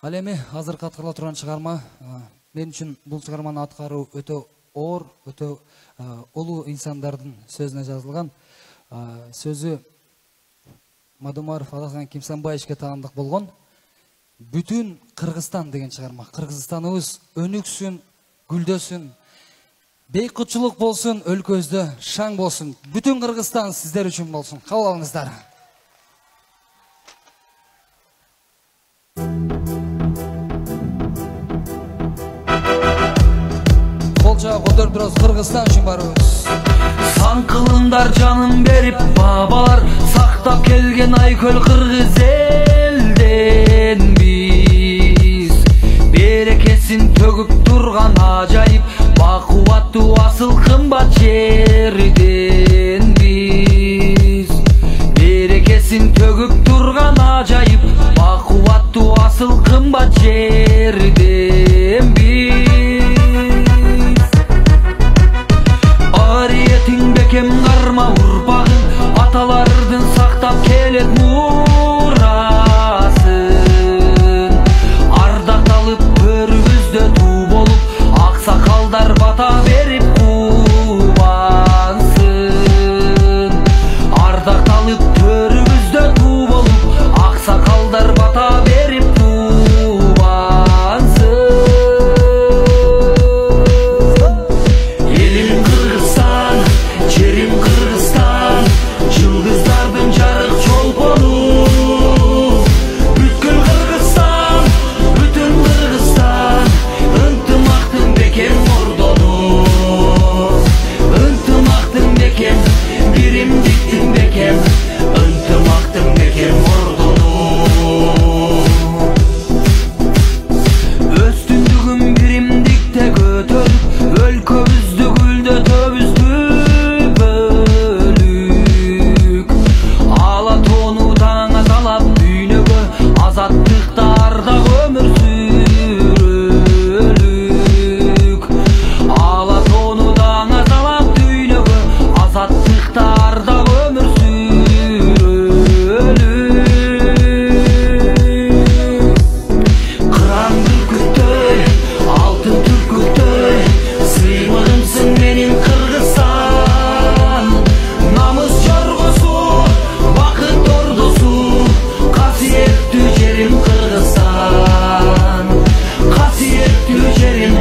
Ал эми азыркы аткарыла турган чыгарма мен үчүн бул чыгарманы аткаруу өтө оор, өтө улуу инсандардын сөзүнө жазылган. Сөзү Мадумаров Алахан Кимсанбаевичке таандык болгон Бүтүн Кыргызстан деген чыгарма. Кыргызстаныбыз өнүксүн, гүлдөсүн, бейкутчулук болсун, өлкөбүздө шаң болсун. Бүтүн Кыргызстан сиздер үчүн болсун. Кабыл алыңыздар. Колча көтөрүп Кыргызстан үчүн барыбыз. Сан кылымдар жанын берип, бабалар сактап келген айкөл кыргыз элден биз. Берекесин төгүп турган ажайып, бакубаттуу асыл кымбат жерден биз. Берекесин төгүп турган ажайып, бакубаттуу асыл кымбат жерден биз. Ариетиң бекем карма урпагың, аталардын сактап келет мурасын. Ардакталып өрүбүздө туу болуп, аксакалдар бата берип кубансын. Ардакталып өрүбүздө туу болуп, аксакалдар бата берип кубансын. Элим Кыргызстан, жерим Кыргызстан, жылдыздардын жарык чолпону. Бүткүл Кыргызстан, бүтүн Кыргызстан, ынтымактын бекем ордону. Ынтымактын бекем, биримдиктин бекем, ынтымактын бекем ордону. Өстүндүгүн биримдикте көтөрүп, өлкөбүздү гүлдөтөбүз түбөлүк. Ала тоону таңа салап дүйнөгө, азаттыктарда өмүр сүрөлүк. Ала тоону таңа салап дүйнөгө, азаттыктарда өмүр сүрөлүк. Кыран бүркүттөй, алтын түркүктөй, сыймыгымсың менин Кыргызстан. Намыс жоргосу, бакыт ордосу, касиеттүү жерим Кыргызстан. Касиеттүү жерим,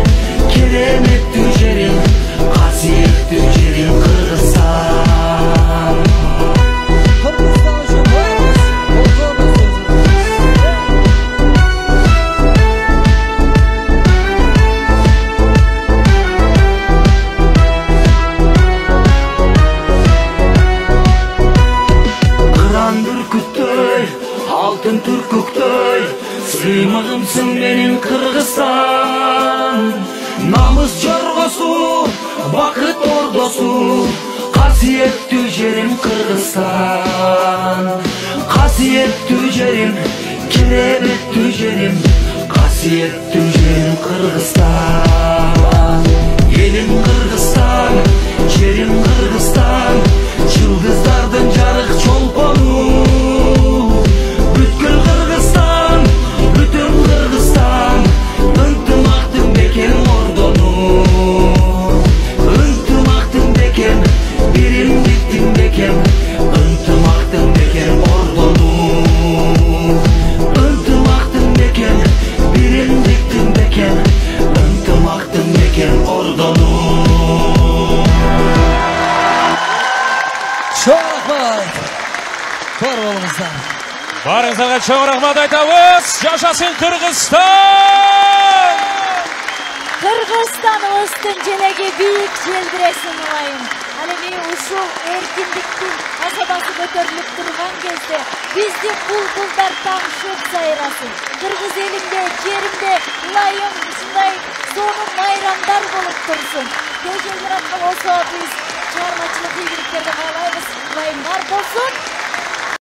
кереметтүү жерим, касиеттүү жерим Кыргызстан. Кыргызстан үчүн барыбыз. Кыран бүркүттөй, алтын түркүктөй, сыймыгымсың менин Кыргызстан. Намыс жоргосу, бакыт ордосу, касиеттүү жерим Кыргызстан. Касиеттүү жерим, кереметтүү жерим, касиеттүү жерим Кыргызстан. Элим Кыргызстан, жерим Кыргызстан, жылдыздардын жарык чолпону. Бүткүл Кыргызстан, бүтүн Кыргызстан, ынтымактын бекем ордону. Ынтымактын бекем, биримдиктин бекем, ынтымактын бекем ордону. Ынтымактын бекем, биримдиктин бекем, ынтымактын бекем ордону. Чоң рахмат. Бар болуңуздар. Барыңыздарга чоң рахмат айтабыз. Жашасын Кыргызстан! Кыргызстаныбыздын желеги бийик желбиресин улайын. Ал эми ушул эркиндиктин асабасы көтөрүлүп турган кезде биздин булбулдар таңшып сайрасын. Кыргыз элинде, жеримде улайым ушундай сонун майрамдар болуп турсун. Кечээ жараткан болсо биз чыгармачылык ийгиликтерди каалайбыз. Улайым бар болсун.